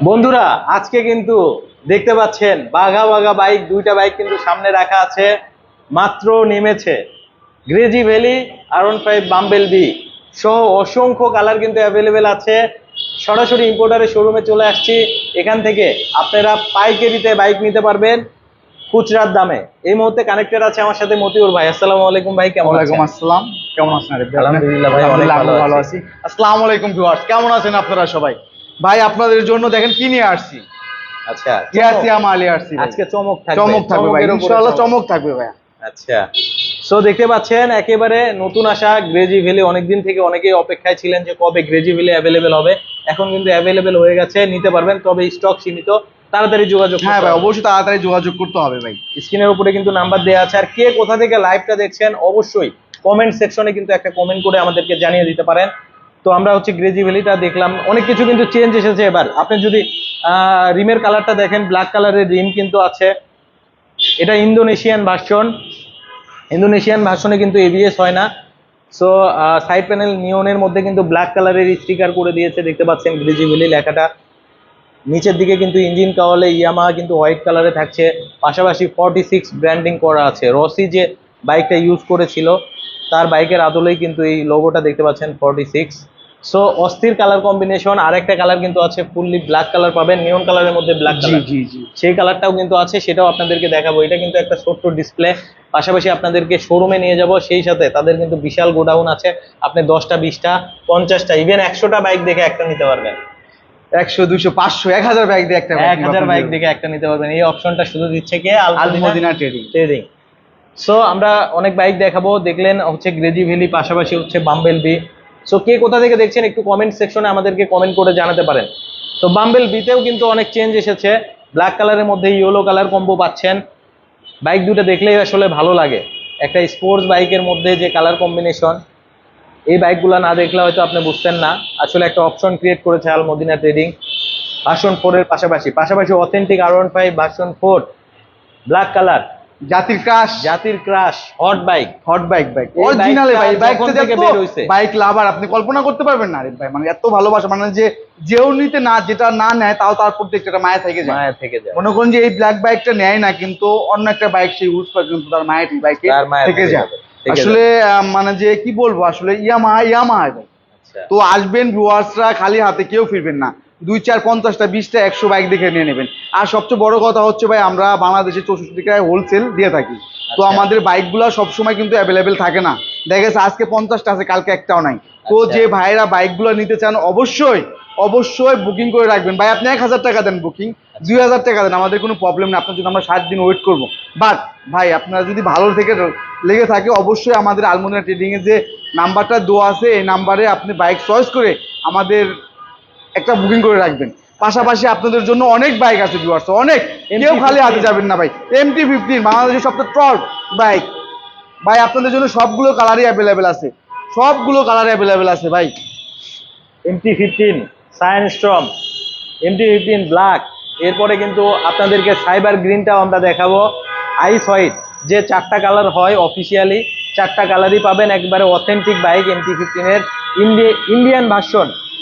বন্ধুরা আজকে কিন্তু দেখতে পাচ্ছেন বাঘা বাঘা বাইক, দুইটা বাইক কিন্তু সামনে রাখা আছে। মাত্র নেমেছে গ্রেজি ভ্যালি R15 বাম্বেল বি সহ অসংখ্য কালার কিন্তু অ্যাভেলেবেল আছে। সরাসরি ইম্পোর্টারের শোরুমে চলে আসছি। এখান থেকে আপনারা পাইকারিতে বাইক নিতে পারবেন খুচরার দামে। এই মুহূর্তে কানেক্টেড আছে আমার সাথে মতিউর ভাই। আসসালামু আলাইকুম ভাই, কেমন আছেন? ওয়ালাইকুম আসসালাম, কেমন আছেন? আলহামদুলিল্লাহ ভাই, অনেক ভালো আছি। আসসালামু আলাইকুম ভিউয়ার্স, কেমন আছেন আপনারা সবাই? ভাই আপনাদের জন্য দেখেন কি নিয়ে আসছি। আচ্ছা, ইয়াসিয়া মালে আসছি। আজকে চমক থাকবে, চমক থাকবে ভাই, ইনশাআল্লাহ চমক থাকবে ভাই। আচ্ছা, সো দেখতে পাচ্ছেন একেবারে নতুন আসা গ্রেজি ভ্যালি। অনেকদিন থেকে অনেকেই অপেক্ষায় ছিলেন যে কবে গ্রেজি ভ্যালি অ্যাভেলেবেল হবে। এখন কিন্তু অ্যাভেলেবেল হয়ে গেছে, নিতে পারবেন, তবে স্টক সীমিত। তাড়াতাড়ি যোগাযোগ। হ্যাঁ ভাই, অবশ্যই তাড়াতাড়ি যোগাযোগ করতে হবে ভাই। স্ক্রিনের উপরে কিন্তু নাম্বার দেওয়া আছে। আর কে কোথা থেকে লাইভটা দেখছেন অবশ্যই কমেন্ট সেকশনে কিন্তু একটা কমেন্ট করে আমাদেরকে জানিয়ে দিতে পারেন। তো আমরা হচ্ছে গ্রেজি ভ্যালিটা দেখলাম, অনেক কিছু কিন্তু চেঞ্জ এসেছে এবার। আপনি যদি রিমের কালারটা দেখেন, ব্ল্যাক কালারের রিম কিন্তু আছে। এটা ইন্দোনেশিয়ান ভার্সন। ইন্দোনেশিয়ান ভার্সনে কিন্তু এবিএস হয় না। সো সাইড প্যানেল নিয়নের মধ্যে কিন্তু ব্ল্যাক কালারের স্টিকার করে দিয়েছে, দেখতে পাচ্ছেন গ্রেজি ভ্যালি লেখাটা। নিচের দিকে কিন্তু ইঞ্জিন কাওয়ালে ইয়ামাহা কিন্তু হোয়াইট কালারে থাকছে। পাশাপাশি 46 ব্র্যান্ডিং করা আছে। রসি যে বাইকটা ইউজ করেছিল তার বাইকের আদলেই কিন্তু এই লোগোটা দেখতে পাচ্ছেন 46। সো অস্থির কালার কম্বিনেশন। আরেকটা কালার কিন্তু আছে, ফুললি ব্ল্যাক কালার পাবেন, নিয়ন কালারের মধ্যে ব্ল্যাক কালার। জি জি, সেই কালারটাও কিন্তু আছে, সেটাও আপনাদেরকে দেখাবো। এটা কিন্তু একটা ছোট্ট ডিসপ্লে। পাশাপাশি আপনাদেরকে শোরুমে নিয়ে যাব, সেই সাথে তাদের কিন্তু বিশাল গোডাউন আছে। আপনি 10টা 20টা 50টা ইভেন 100টা বাইক দেখে একটা নিতে পারবেন। 100 200 500 1000 বাইক দিয়ে একটা 1000 বাইক দেখে একটা নিতে পারবেন। এই অপশনটা শুধু দিচ্ছে কে? আলমদিনা ট্রেডিং। সো আমরা অনেক বাইক দেখাবো। দেখলেন হচ্ছে গ্রেজি ভ্যালি, পাশাপাশি হচ্ছে বাম্বেল বি। সো কে কোথা থেকে দেখছেন একটু কমেন্ট সেকশনে আমাদেরকে কমেন্ট করে জানাতে পারেন। তো বাম্বেল বিতেও কিন্তু অনেক চেঞ্জ এসেছে। ব্ল্যাক কালারের মধ্যে ইয়েলো কালার কম্বো পাচ্ছেন। বাইক দুটো দেখলেই আসলে ভালো লাগে। একটা স্পোর্টস বাইকের মধ্যে যে কালার কম্বিনেশন, এই বাইকগুলো না দেখলে হয়তো আপনি বুঝতেন না। আসলে একটা অপশন ক্রিয়েট করেছে আলমদিনা ট্রেডিং। ভার্সন 4 এর পাশাপাশি authentic R15 version 4 black colour, জাতির ক্রাশ হট বাইক অরিজিনাল ভাই। বাইকটা থেকে বের হইছে, বাইক লাভার আপনি কল্পনা করতে পারবেন না রে ভাই। মানে এত ভালোবাসা, মানে যে যেও নিতে না, যেটা না নেয় তাও তার প্রতি একটা মায়া থেকে যায়। মনে করেন যে এই ব্ল্যাক বাইকটা নেয় না, কিন্তু অন্য একটা বাইক সে ইউজ করে, কিন্তু তার মায়ের বাইকে থেকে যায়। আসলে মানে যে কি বলবো, আসলে ইয়ামাহা ভাই। তো আসবেন ভিউয়ার্সরা, খালি হাতে কেউ ফিরবেন না। 2 4 50টা 20টা 100 বাইক দেখে নিয়ে নেবেন। আর সবচেয়ে বড় কথা হচ্ছে ভাই, আমরা বাংলাদেশে 64 টাকায় হোলসেল দিয়ে থাকি। তো আমাদের বাইকগুলো সবসময় কিন্তু অ্যাভেলেবেল থাকে না। দেখা গেছে আজকে 50টা আছে, কালকে একটাও নাই। তো যে ভাইরা বাইকগুলো নিতে চান অবশ্যই বুকিং করে রাখবেন ভাই। আপনি 1000 টাকা দেন বুকিং, 2000 টাকা দেন, আমাদের কোনো প্রবলেম নেই। আপনার জন্য আমরা 7 দিন ওয়েট করবো। বাট ভাই আপনারা যদি ভালো থেকে লেগে থাকে, অবশ্যই আমাদের আলমদিনা ট্রেডিং এর যে নাম্বারটা দেওয়া আছে, এই নাম্বারে আপনি বাইক চয়েস করে আমাদের একটা বুকিং করে রাখবেন। পাশাপাশি আপনাদের জন্য অনেক বাইক আছে ভিউয়ার্স, অনেক। কেউ খালি হাতে যাবেন না ভাই। MT-15 বাংলাদেশের সবচেয়ে টপ বাইক ভাই। আপনাদের জন্য সবগুলো কালারই অ্যাভেলেবেল আছে ভাই। MT-15 সায়েনস্টর্ম, MT-15 black. এরপরে কিন্তু আপনাদেরকে সাইবার গ্রিনটাও আমরা দেখাবো। আইস হোয়াইট, যে 4টা কালার হয় অফিসিয়ালি, 4টা কালারই পাবেন। একবারে অথেন্টিক বাইক MT-15 এর ইন্ডিয়ান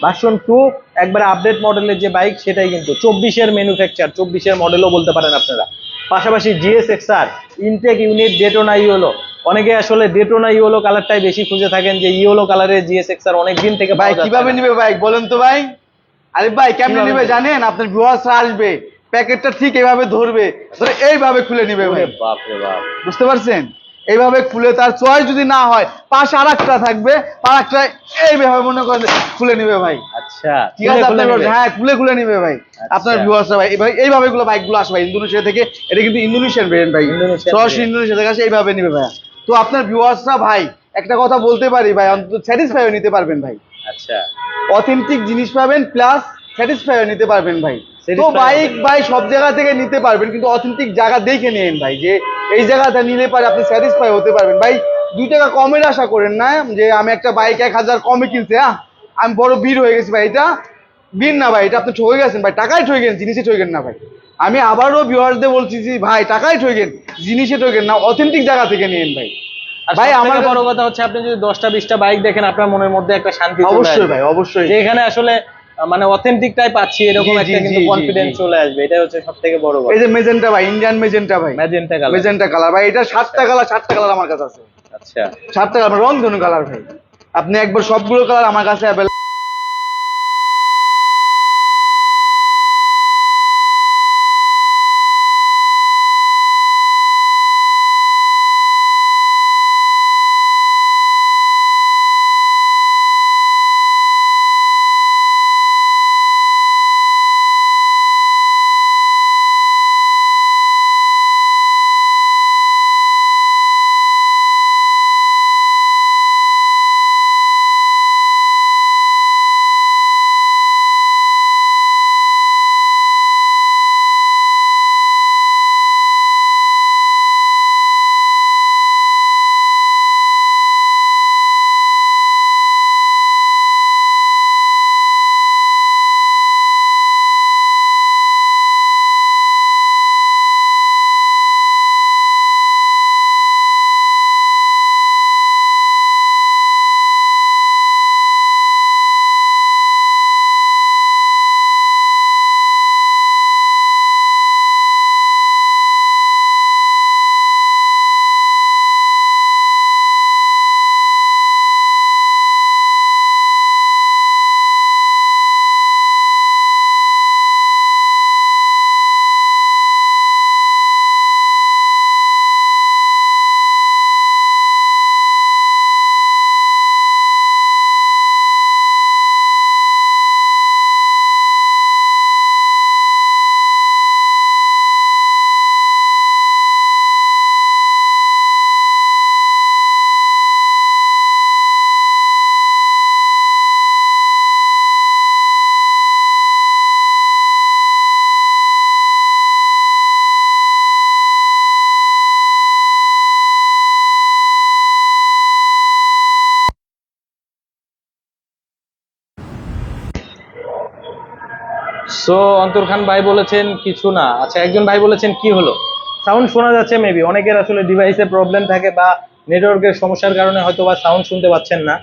ভার্সন 2, একবারে আপডেট মডেলের যে বাইক, সেটাই কিন্তু 24-এর ম্যানুফ্যাকচার, 24-এর মডেলও বলতে পারেন আপনারা। পাশাপাশি GSXR intake unit Daytona yellow. অনেকে আসলে ডেটোনা ইয়েলো কালারটাই বেশি খুঁজে থাকেন, যে ইয়েলো কালারের GSXR অনেক দিন থেকে ভাই কিভাবে নিবে বাইক বলেন তো ভাই? আরে ভাই কেমনে নিবে জানেন? আপনার ভিউয়ার্সরা আসবে, প্যাকেটটা ঠিক এইভাবে ধরবে, ধরে এইভাবে খুলে নিবে ভাই। বাপ রে বাপ, বুঝতে পারছেন? এইভাবে খুলে, তার চয়েস যদি না হয় পাশে আরেকটা থাকবে, আরেকটা এইভাবে মনে করেন খুলে নিবে ভাই। আচ্ছা ঠিক আছে, হ্যাঁ খুলে নিবে ভাই আপনার ভিউয়ার্সরা ভাই। এইভাবে বাইকগুলো আসে ভাই ইন্দোনেশিয়া থেকে। এটা কিন্তু ইন্দোনেশিয়ান ভেরিয়েন্ট ভাই, সরাসরি ইন্দোনেশিয়া থেকে আসে, এইভাবে নিবে ভাই। তো আপনার ভিউয়ার্সরা ভাই একটা কথা বলতে পারি ভাই, অন্তত স্যাটিসফাই নিতে পারবেন ভাই। আচ্ছা, অথেন্টিক জিনিস পাবেন, প্লাস স্যাটিসফাই নিতে পারবেন ভাই। তো বাইক ভাই সব জায়গা থেকে নিতে পারবেন, কিন্তু অথেন্টিক জায়গা দেখে নিন ভাই, যে এই জায়গাটা নিলে পারে আপনি স্যাটিসফাই হতে পারবেন ভাই। 2 টাকা কমের আশা করেন না, যে আমি একটা বাইক 1000 কমে কিনছে, আমি বড় বীর হয়ে গেছি ভাই। এটা বীর না ভাই, এটা আপনি ঠকে গেছেন ভাই। টাকায় ঠকেন, জিনিসে ঠকেন না ভাই। আমি আবারও ভিউয়ার্সদের বলছি যে ভাই টাকায় ঠকেন, জিনিসে ঠকেন না, অথেন্টিক জায়গা থেকে নিন ভাই। ভাই আমার বড় কথা হচ্ছে, আপনি যদি 10টা 20টা বাইক দেখেন, আপনার মনের মধ্যে একটা শান্তি। অবশ্যই ভাই, অবশ্যই। যেখানে আসলে মানে অথেন্টিকটাই পাচ্ছি এরকম একটা কিন্তু কনফিডেন্স চলে আসবে, এটাই হচ্ছে সবথেকে বড় কথা। এই যে মেজেন্টা ভাই, ইন্ডিয়ান মেজেন্টা ভাই, মেজেন্টা কালার ভাই, এটা 7টা কালার আমার কাছে আছে। আচ্ছা 7টা কালার রং ধনু কালার ভাই, আপনি একবার সবগুলো কালার আমার কাছে অ্যাভেলেবল। সো অন্তর খান ভাই বলেছেন কিছু না। আচ্ছা একজন ভাই বলেছেন কি হলো, সাউন্ড শোনা যাচ্ছে মেবি, অনেকের আসলে ডিভাইসে প্রবলেম থাকে বা নেটওয়ার্কের সমস্যার কারণে হয়তো বা সাউন্ড শুনতে পাচ্ছেন না।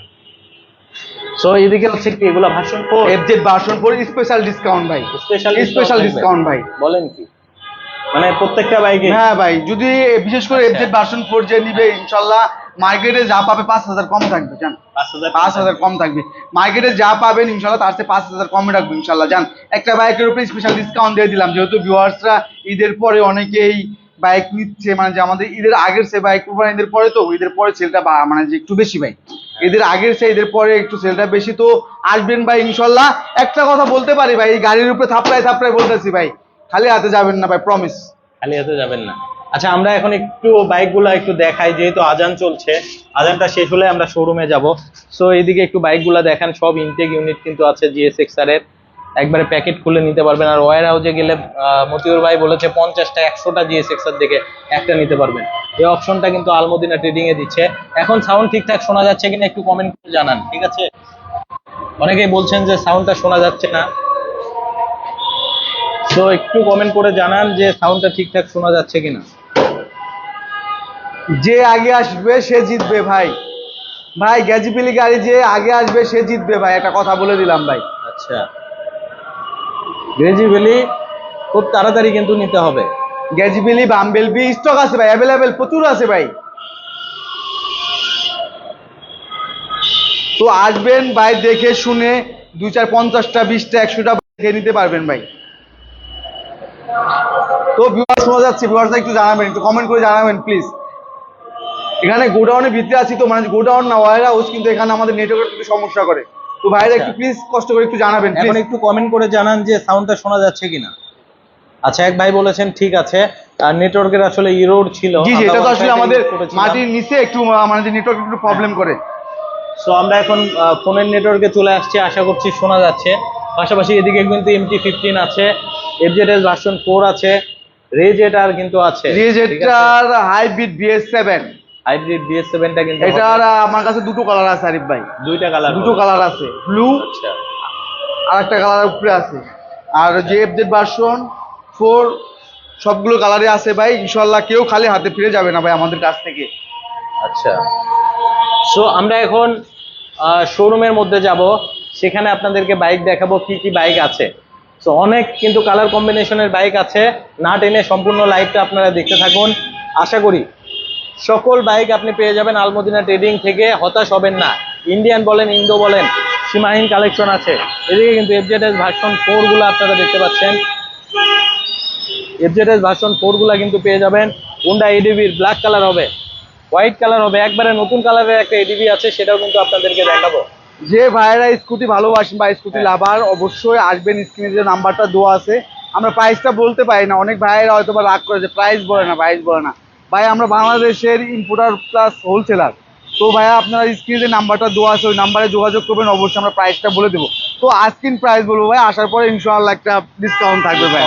সো এদিকে হচ্ছে কি এগুলা version 4, FZ version 4 special discount ভাই, স্পেশাল ডিসকাউন্ট ভাই। বলেন কি, মানে প্রত্যেকটা বাইকে? হ্যাঁ ভাই, যদি বিশেষ করে এফজেড ভার্সন 4 যে নিবে ইনশাআল্লাহ মার্কেটে যা পাবে 5000 কম থাকবে, জান 5000 কম থাকবে। মার্কেটে যা পাবেন ইনশাআল্লাহ তার চেয়ে 5000 কমে রাখবো ইনশাআল্লাহ, জান। একটা বাইকের উপরে স্পেশাল ডিসকাউন্ট দিয়ে দিলাম, যেহেতু ভিউয়ার্সরা ঈদের পরে অনেকেই বাইক নিচ্ছে, মানে যে আমাদের ঈদের আগের সে বাইক ঈদের পরে, তো ঈদের পরে সেলটা মানে যে একটু বেশি ভাই, ঈদের আগের সে ঈদের পরে একটু সেলটা বেশি, তো আসবেন ভাই ইনশাআল্লাহ। একটা কথা বলতে পারি ভাই, এই গাড়ির উপরে থাপড়ায় বলতেছি ভাই, খালি হাতে যাবেন না ভাই, প্রমিস, খালি হাতে যাবেন না। আচ্ছা আমরা এখন একটু বাইকগুলা একটু দেখাই, যেহেতু আজান চলছে, আজানটা শেষ হলে আমরা শোরুমে যাব। সো এইদিকে একটু বাইকগুলা দেখান, সব ইনটেক ইউনিট কিন্তু আছে জিএসএক্সআর এর, একবারে প্যাকেট খুলে নিতে পারবেন। আর ওয়্যার হাউসে গেলে মতিউর ভাই বলেছে 50টা 100টা জিএসএক্সআর দেখে একটা নিতে পারবেন, এই অপশনটা কিন্তু আলমদিনা ট্রেডিং এ দিচ্ছে। এখন সাউন্ড ঠিকঠাক শোনা যাচ্ছে কিনা একটু কমেন্ট করে জানান, ঠিক আছে? অনেকেই বলছেন যে সাউন্ডটা শোনা যাচ্ছে না, তো একটু কমেন্ট করে জানান যে সাউন্ডটা ঠিকঠাক শোনা যাচ্ছে কিনা। যে আগে আসবে সে জিতবে ভাই, ভাই গ্যাজিপিলি গাড়ি যে আগে আসবে সে জিতবে ভাই, একটা কথা বলে দিলাম ভাই। আচ্ছা গ্রেজিভ্যালি খুব তাড়াতাড়ি কিন্তু নিতে হবে। গ্যাজিপিলি বাম্বেলবি স্টক আছে ভাই, অ্যাভেলেবেল প্রচুর আছে ভাই, তো আসবেন ভাই, দেখে শুনে 2 4 50টা 20টা 100টা দেখে নিতে পারবেন ভাই। তো ভিউয়ার্স শোনা যাচ্ছে, ভিউয়ার্স একটু জানাবেন, একটু কমেন্ট করে জানাবেন প্লিজ। এখানে গোডাউনের ভিতরে আছি তো, মানে গোডাউন না ওয়্যার হাউস, কিন্তু এখানে আমাদের নেটওয়ার্কের একটু সমস্যা করে, তো ভাইরা একটু প্লিজ কষ্ট করে একটু জানাবেন, এখন একটু কমেন্ট করে জানান যে সাউন্ডটা শোনা যাচ্ছে কিনা। আচ্ছা এক ভাই বলেছেন ঠিক আছে, আর নেটওয়ার্কের আসলে ইরোর ছিল। জি জি, এটা তো আসলে আমাদের মাটির নিচে একটু মানে নেটওয়ার্ক একটু প্রবলেম করে। সো আমরা এখন ফোনের নেটওয়ার্কে চলে আসছি, আশা করছি শোনা যাচ্ছে। পাশাপাশি এদিকে কিন্তু MT-15 আছে, এফজেডএস ভার্সন 4 আছে, রেজেটার কিন্তু আছে, রেজেটার হাইব্রিড BS7, হাইব্রিড BS7টা কিন্তু এটার আমার কাছে দুটো কালার আছে আরিফ ভাই, দুটো কালার আছে, ব্লু আচ্ছা আর একটা কালার উপরে আছে, আর যে এফজেড ভার্সন 4 সবগুলো কালারে আছে ভাই ইনশাআল্লাহ, কেউ খালি হাতে ফিরে যাবে না ভাই আমাদের কাছ থেকে। আচ্ছা সো আমরা এখন শোরুমের মধ্যে যাব। সেখানে আপনাদেরকে বাইক দেখাবো কি কি বাইক আছে। তো অনেক কিন্তু কালার কম্বিনেশনের বাইক আছে, না টেনে সম্পূর্ণ লাইভটা আপনারা দেখতে থাকুন। আশা করি সকল বাইক আপনি পেয়ে যাবেন আলমদিনা ট্রেডিং থেকে, হতাশ হবেন না। ইন্ডিয়ান বলেন, ইন্দো বলেন, সীমাহীন কালেকশন আছে। এদিকে কিন্তু এফজেডএস ভার্সন 4 গুলো আপনারা দেখতে পাচ্ছেন, এফজেডএস ভার্সন 4 গুলা কিন্তু পেয়ে যাবেন। হোন্ডা এডিবির ব্ল্যাক কালার হবে, হোয়াইট কালার হবে, একবারে নতুন কালারের একটা এডিবি আছে, সেটাও কিন্তু আপনাদেরকে দেখাবো। যে ভাইয়েরা স্কুটি ভালোবাসেন বা স্কুটি লাভার অবশ্যই আসবেন, স্ক্রিনে যে নাম্বারটা দেওয়া আছে। আমরা প্রাইসটা বলতে পারি না, অনেক ভাইয়েরা হয়তো বা রাগ করে যে প্রাইস বলে না, প্রাইস বলে না। ভাই আমরা বাংলাদেশের ইম্পোর্টার প্লাস হোলসেলার। তো ভাইয়া আপনারা স্ক্রিনে যে নাম্বারটা দেওয়া আছে ওই নাম্বারে যোগাযোগ করবেন, অবশ্যই আমরা প্রাইসটা বলে দেবো। তো আজকিন প্রাইস বলবো ভাই, আসার পরে ইনশাআল্লাহ একটা ডিসকাউন্ট থাকবে ভাই।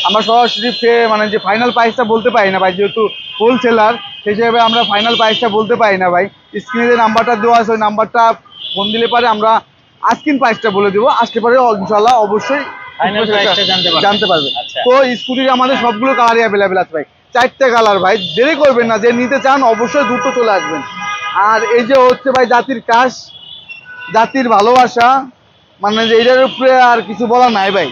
আমরা সরাসরি মানে যে ফাইনাল প্রাইসটা বলতে পারি না ভাই, যেহেতু হোলসেলার সেই হিসেবে আমরা ফাইনাল প্রাইসটা বলতে পারি না ভাই। স্ক্রিনে যে নাম্বারটা দেওয়া আছে ওই নাম্বারটা ফোন দিলে পারে আমরা আজকিন প্রাইসটা বলে দেবো, আসতে পারে ইনশাআল্লাহ অবশ্যই জানতে পারবে। তো স্কুটির আমাদের সবগুলো কালারই অ্যাভেলেবেল আছে ভাই, 4টে কালার ভাই। দেরি করবেন না, যে নিতে চান অবশ্যই দ্রুত চলে আসবেন। আর এই যে হচ্ছে ভাই জাতির কাশ, জাতির ভালোবাসা, মানে যে এটার উপরে আর কিছু বলা নাই ভাই।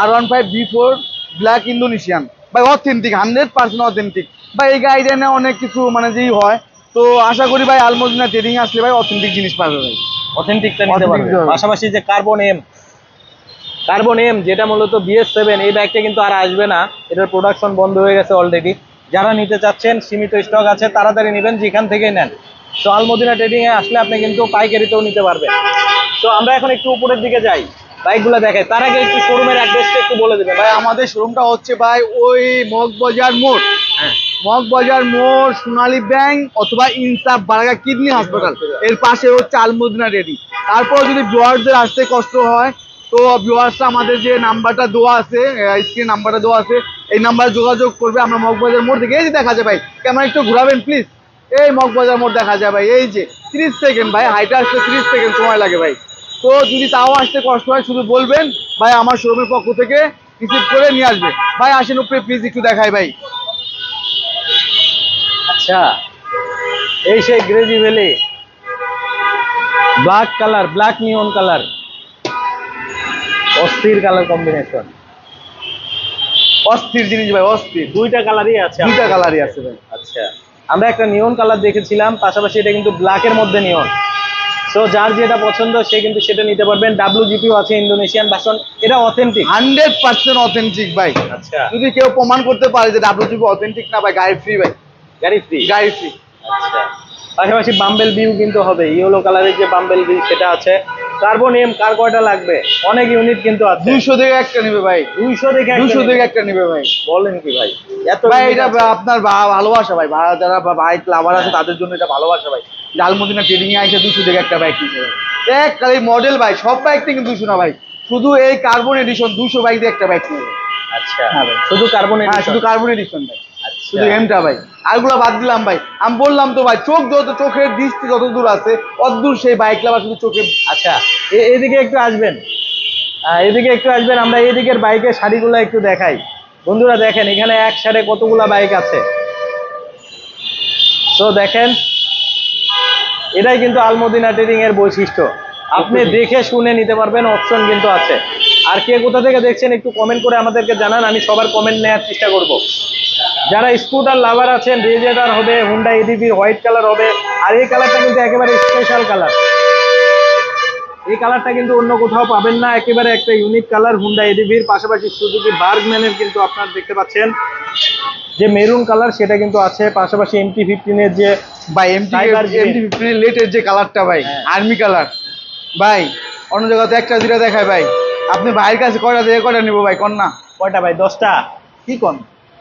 R15 B4 ব্ল্যাক ইন্দোনেশিয়ান ভাই, অথেন্টিক, 100% অথেন্টিক ভাই। এই গাড়িটা নিয়ে অনেক কিছু মানে যেই হয়, তো আশা করি ভাই আলমদিনা ট্রেডিং আসলে ভাই অথেন্টিক জিনিস পাবে ভাই, অথেন্টিকটা নিতে পারবে। পাশাপাশি যে কার্বন এম যেটা মূলত BS7, এই বাইকটা কিন্তু আর আসবে না, এটার প্রোডাকশন বন্ধ হয়ে গেছে অলরেডি। যারা নিতে চাচ্ছেন সীমিত স্টক আছে, তাড়াতাড়ি নেবেন, যেখান থেকেই নেন। তো আলমদিনা ট্রেডিং এ আসলে আপনি কিন্তু পাইকারিতেও নিতে পারবেন। তো আমরা এখন একটু উপরের দিকে যাই, বাইকগুলো দেখাই। তার আগে একটু শোরুমের অ্যাড্রেসটা একটু বলে দেবেন ভাই। আমাদের শোরুমটা হচ্ছে ভাই ওই মগবাজার মোড়, মগবাজার মোড়, সোনালী ব্যাংক অথবা ইনসাফ বারাগা কিডনি হাসপাতাল এর পাশে হচ্ছে আলমদিনা ট্রেডিং। তারপর যদি ভিউয়ারদের আসতে কষ্ট হয়, তো ভিউয়ার্সরা আমাদের যে নাম্বারটা দেওয়া আছে, স্ক্রিন নাম্বারটা দেওয়া আছে, এই নাম্বারে যোগাযোগ করবে। আমরা মগবাজার মোড় থেকে, এই যে দেখা যায় ভাই, ক্যামেরা একটু ঘুরাবেন প্লিজ, এই মগবাজার মোড় দেখা যায় ভাই, এই যে 30 সেকেন্ড ভাই, হাইটে আসতে 30 সেকেন্ড সময় লাগে ভাই। তো যদি তাও আসতে কষ্ট হয় শুধু বলবেন ভাই, আমার শোরুমের পক্ষ থেকে রিসিভ করে নিয়ে আসবে ভাই। আসেন উপরে প্লিজ, একটু দেখাই ভাই। আচ্ছা, এই সেই গ্রেজি valley, black colour, black neon colour, অস্থির কালার কম্বিনেশন, অস্থির জিনিস ভাই, অস্থির। দুইটা কালারই আছে, দুইটা কালারই আছে ভাই। আচ্ছা, আমরা একটা নিয়ন কালার দেখেছিলাম, পাশাপাশি এটা কিন্তু ব্ল্যাকের মধ্যে নিয়ন। সো যার যেটা পছন্দ সে কিন্তু সেটা নিতে পারবেন। WGP আছে, ইন্দোনেশিয়ান ভার্সন, এটা অথেন্টিক, 100% অথেন্টিক ভাই। আচ্ছা, যদি কেউ প্রমাণ করতে পারে যে WGP অথেন্টিক না ভাই, গাড়ি ফ্রি ভাই, গাড়ি ফ্রি, গাড়ি ফ্রি। আচ্ছা, পাশাপাশি বাম্বেল ভিউ কিন্তু হবে, ইয়েলো কালারের যে বাম্বেল ভিউ সেটা আছে। কার্বন এম কার কয়টা লাগবে, অনেক ইউনিট কিন্তু আছে। 200 থেকে একটা নেবে ভাই, 200 থেকে একটা নেবে ভাই। বলেন কি ভাই, এত ভাই এটা আপনার ভালোবাসা ভাই, যারা বাইক লাভার আছে তাদের জন্য এটা ভালোবাসা ভাই। আলমদিনা ট্রেডিং এ এসে 200 থেকে একটা বাইক নিতে, এক খালি মডেল ভাই, সব বাইক থেকে 200 না ভাই, শুধু এই কার্বন এডিশন 200 বাইক দিয়ে একটা বাইক নেবে। আচ্ছা, শুধু কার্বন এডিশন, শুধু কার্বন এডিশন ভাই, শুধু এমটা ভাই, আরগুলো বাদ দিলাম ভাই। আমি বললাম তো ভাই, চোখের দৃষ্টি যত দূর আছে অতদূর সেই বাইক লাভার শুধু চোখে। আচ্ছা, এদিকে একটু আসবেন, এদিকে একটু আসবেন, আমরা এদিকের বাইকের শাড়িগুলো একটু দেখাই। বন্ধুরা দেখেন এখানে এক সাথে কতগুলা বাইক আছে। তো দেখেন, এটাই কিন্তু আলমদিনা ট্রেডিং এর বৈশিষ্ট্য, আপনি দেখে শুনে নিতে পারবেন, অপশন কিন্তু আছে। আর কে কোথা থেকে দেখছেন একটু কমেন্ট করে আমাদেরকে জানান, আমি সবার কমেন্ট নেওয়ার চেষ্টা করব। যারা স্কুটার লাভার আছেন, রেজেডার হবে, হুন্ডা এডিবি হোয়াইট কালার হবে। আর এই কালারটা কিন্তু একেবারে স্পেশাল কালার, এই কালারটা কিন্তু অন্য কোথাও পাবেন না, একেবারে একটা ইউনিক কালার হুন্ডা এডিবির। পাশাপাশি সুজুকি বার্গম্যানের কিন্তু আপনারা দেখতে পাচ্ছেন যে মেরুন কালার, সেটা কিন্তু আছে। পাশাপাশি MT-15 এর যে ভাই, MT-15 এর লেটের যে কালারটা ভাই, আর্মি কালার ভাই, অন্য জায়গাতে একটা দুটা দেখায় ভাই। আপনি ভাইয়ের কাছে কয়টা থেকে কয়টা নিবো ভাই, কোন না? কয়টা ভাই, 10টা? কি কোন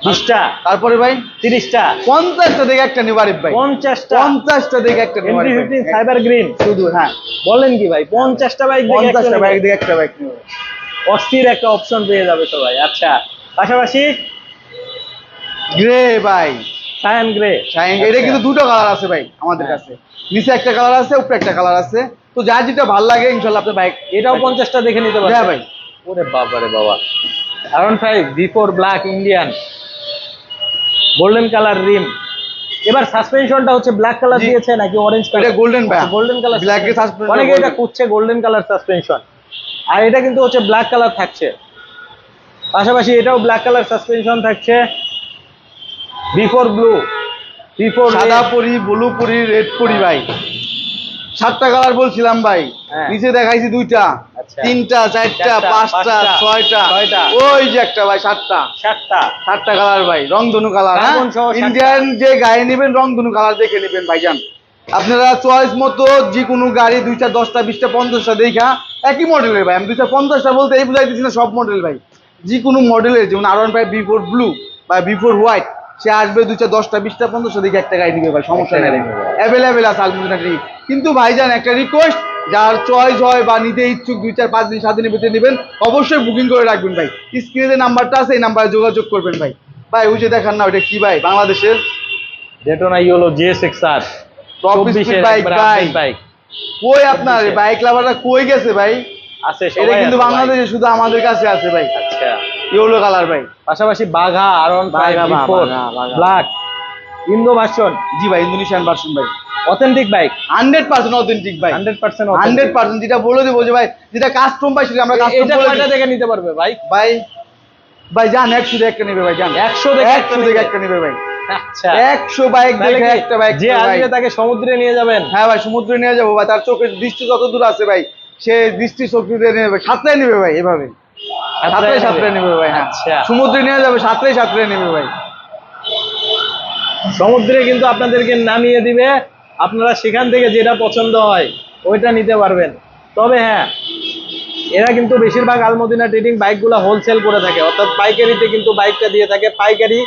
20টা? তারপরে ভাই 30টা? 50টা থেকে একটা নিবো আরিফ ভাই। 50টা থেকে একটা নিবো MT-15 সাইবার গ্রিন শুধু? হ্যাঁ, বলেন কি ভাই, 50টা বাইক থেকে একটা বাইক নিবো, অস্থির একটা অপশন পেয়ে যাবে সবাই। আচ্ছা, পাশাপাশি গ্রে ভাই, সায়ান গ্রে, এটা কিন্তু দুটো কালার আছে ভাই আমাদের কাছে, নিচে একটা কালার আছে, উপরে একটা কালার আছে। তো যার যেটা ভালো লাগে ইনশাআল্লাহ আপনার বাইক, এটাও 50টা দেখে নিতে পারবেন। হ্যাঁ ভাই। ওরে বাবা রে বাবা, R15 B4 black Indian, golden colour rim, এবার সাসপেনশনটা হচ্ছে ব্ল্যাক কালার জি। দিয়েছে নাকি অরেঞ্জ এটা কালার? গোল্ডেন ভাই, গোল্ডেন কালার। ব্ল্যাক এর সাসপেনশন, অনেকে এটা খুঁজছে গোল্ডেন কালার সাসপেনশন, আর এটা কিন্তু হচ্ছে ব্ল্যাক কালার থাকছে। পাশাপাশি এটাও ব্ল্যাক কালার সাসপেনশন থাকছে। বিফোর ব্লু, বিফোর সাদা পরি, ব্লু পরি, রেড পরি ভাই, 7টা কালার বলছিলাম ভাই, হ্যাঁ। নিচে দেখাইছি 2টা, আচ্ছা। 3টা, 4টা, 5টা, 6টা, ওই যে একটা ভাই 7টা, 7টা কালার ভাই, রংধনু কালার। হ্যাঁ, কার্বন সহ 7টা। ইন্ডিয়ান যে গাড়ি নেবেন রংধনু কালার দেখে নেবেন ভাইজান। আপনারা চয়েস মতো যে কোনো গাড়ি 2টা, 10টা, 20টা, 50টা দেখা একই মডেলের ভাই, আমি 250টা বলতে এই বুঝাইতেছি না, সব মডেল ভাই, যে কোনো মডেলের, যেমন R15 বিফোর ব্লু বা বিফোর হোয়াইট, সে আসবে 2টা, 10টা, 20টা, 50টা দেখে একটা গাড়ি নিবে ভাই, সমস্যা নেই, অ্যাভেলেবেল আছে আলমদিনা ট্রেডিং। কিন্তু ভাইজান একটা রিকোয়েস্ট, যার চয়েস হয় বা নিতে ইচ্ছুক 2, 4, 5 দিন 7 দিনের ভিতরে নেবেন, অবশ্যই বুকিং করে রাখবেন ভাই। স্ক্রিনে যে নাম্বারটা আছে এই নাম্বারে যোগাযোগ করবেন ভাই। ভাই ওই যে দেখান না, ওইটা কি ভাই, বাংলাদেশের Daytona yellow JSX-R top speed bike ভাই। বাইক কই আপনার বাইক লাভাররা কই গেছে ভাই? আছে, এটা সবাই কিন্তু আছে ভাই। বাংলাদেশে শুধু আমাদের কাছে আছে ভাই, আচ্ছা। ইয়েলো কালার ভাই। পাশাপাশি বাঘা, R15 বাঘা, বিফোর বাঘা। ব্ল্যাক, ইন্দো ভার্সন, জি ভাই, ইন্দোনেশিয়ান ভার্সন ভাই, অথেন্টিক বাইক, 100% অথেন্টিক ভাই, 100% 100%। যেটা বলে দেবো যে ভাই, যেটা কাস্টম ভাই সেটা আমরা কাস্টম এটা বলে কয়টা দিই। থেকে নিতে পারবে ভাই? ভাই ভাই জান 100 থেকে একটা নেবে ভাই, জান 100 থেকে 100 থেকে একটা নেবে ভাই, আচ্ছা। 100 বাইক তাহলে দেখে কি একটা বাইক যে ভাই। আসবে তাকে সমুদ্রে নিয়ে যাবেন? হ্যাঁ ভাই, সমুদ্রে নিয়ে যাবো ভাই, তার চোখের দৃষ্টি যত দূর আছে ভাই, সে দৃষ্টি শক্তিতে নেবে, সাঁতরায় নেবে ভাই, এভাবে সাঁতরায় নেবে ভাই। হ্যাঁ, আচ্ছা। সমুদ্রে নিয়ে যাবে, সাঁতরায় নেবে ভাই। সমুদ্রে কিন্তু আপনাদেরকে নামিয়ে দিবে, আপনারা সেখান থেকে যেটা পছন্দ হয় ওইটা নিতে পারবেন। তবে হ্যাঁ, এরা কিন্তু বেশিরভাগ আলমদিনা ট্রেডিং বাইকগুলো হোলসেল করে থাকে, অর্থাৎ পাইকারিতে কিন্তু বাইকটা দিয়ে থাকে। পাইকারি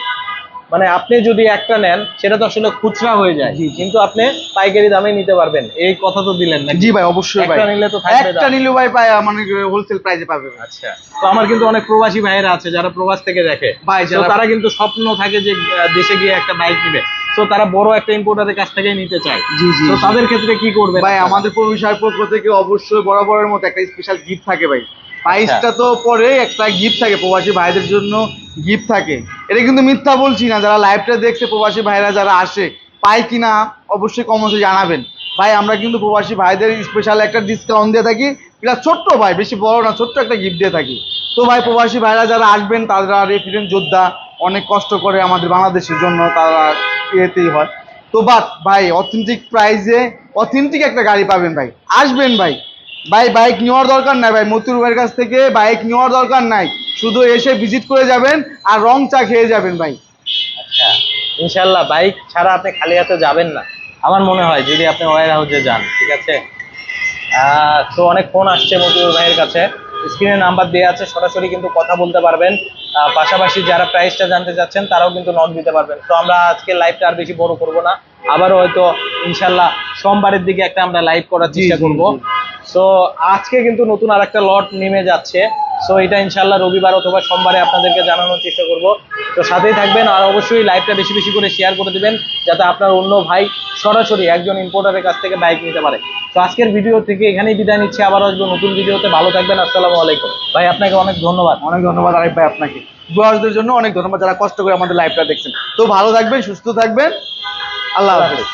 মানে আপনি যদি একটা নেন সেটা তো আসলে খুচরা হয়ে যায়, কিন্তু আপনি পাইকারি দামে নিতে পারবেন, এই কথা তো দিলেন না? জি ভাই, অবশ্যই ভাই, একটা নিলে তো থাকবে একটা দাম। নিলে ভাই পায় মানে হোলসেল প্রাইসে পাবে ভাই। আচ্ছা। তো আমার কিন্তু অনেক প্রবাসী ভাইয়েরা আছে যারা প্রবাস থেকে দেখে ভাই, তো তারা কিন্তু স্বপ্ন থাকে যে দেশে গিয়ে একটা বাইক নিবে, তো তারা বড় একটা ইম্পোর্টারের কাছ থেকে নিতে চায়। তো তাদের ক্ষেত্রে কি করবে ভাই? আমাদের প্রবিশার পক্ষ থেকে অবশ্যই বরাবরের মতো একটা স্পেশাল গিফট থাকে ভাই। প্রাইসটা তো পরে একটা গিফট থাকে, প্রবাসী ভাইদের জন্য গিফট থাকে। এটা কিন্তু মিথ্যা বলছি না, যারা লাইভটা দেখছে প্রবাসী ভাইরা যারা আসে পায় কিনা অবশ্যই কমেন্টে জানাবেন ভাই। আমরা কিন্তু প্রবাসী ভাইদের স্পেশাল একটা ডিসকাউন্ট দিয়ে থাকি, এটা ছোট্ট ভাই, বেশি বড় না, ছোট্ট একটা গিফট দিয়ে থাকি। তো ভাই প্রবাসী ভাইরা যারা আসবেন তারা রেফারেন্স যোদ্ধা, অনেক কষ্ট করে আমাদের বাংলাদেশের জন্য, তারা ইয়েতেই হয়। তো বাট ভাই অথেন্টিক প্রাইসে অথেন্টিক একটা গাড়ি পাবেন ভাই, আসবেন ভাই। ভাই বাইক নেওয়ার দরকার নাই ভাই, মতিউর ভাইয়ের কাছ থেকে বাইক নেওয়ার দরকার নাই, শুধু এসে ভিজিট করে যাবেন আর রং চা খেয়ে যাবেন ভাই। আচ্ছা, ইনশাল্লাহ বাইক ছাড়া আপনি খালি হাতে যাবেন না আমার মনে হয়, যদি আপনি ওয়ার হাউসে যান। ঠিক আছে। তো অনেক ফোন আসছে মতিউর ভাইয়ের কাছে, স্ক্রিনে নাম্বার দেওয়া আছে, সরাসরি কিন্তু কথা বলতে পারবেন। পাশাপাশি যারা প্রাইসটা জানতে চাচ্ছেন তারাও কিন্তু নক দিতে পারবেন। তো আমরা আজকে লাইভটা আর বেশি বড় করব না, আবারও হয়তো ইনশাল্লাহ সোমবারের দিকে একটা আমরা লাইভ করার চেষ্টা করব। সো আজকে কিন্তু নতুন আর একটা লট নেমে যাচ্ছে, সো এটা ইনশাল্লাহ রবিবার অথবা সোমবারে আপনাদেরকে জানানোর চেষ্টা করব। তো সাথেই থাকবেন, আর অবশ্যই লাইভটা বেশি বেশি করে শেয়ার করে দিবেন যাতে আপনার অন্য ভাই সরাসরি একজন ইম্পোর্টারের কাছ থেকে বাইক নিতে পারে। তো আজকের ভিডিও থেকে এখানেই বিদায় নিচ্ছি, আবার আসবো নতুন ভিডিওতে। ভালো থাকবেন, আসসালামু আলাইকুম ভাই। আপনাকে অনেক ধন্যবাদ। অনেক ধন্যবাদ আরিফ ভাই আপনাকে, ভিউয়ারদের জন্য অনেক ধন্যবাদ যারা কষ্ট করে আমাদের লাইভটা দেখছেন। তো ভালো থাকবেন, সুস্থ থাকবেন, আল্লাহ হাফেজ।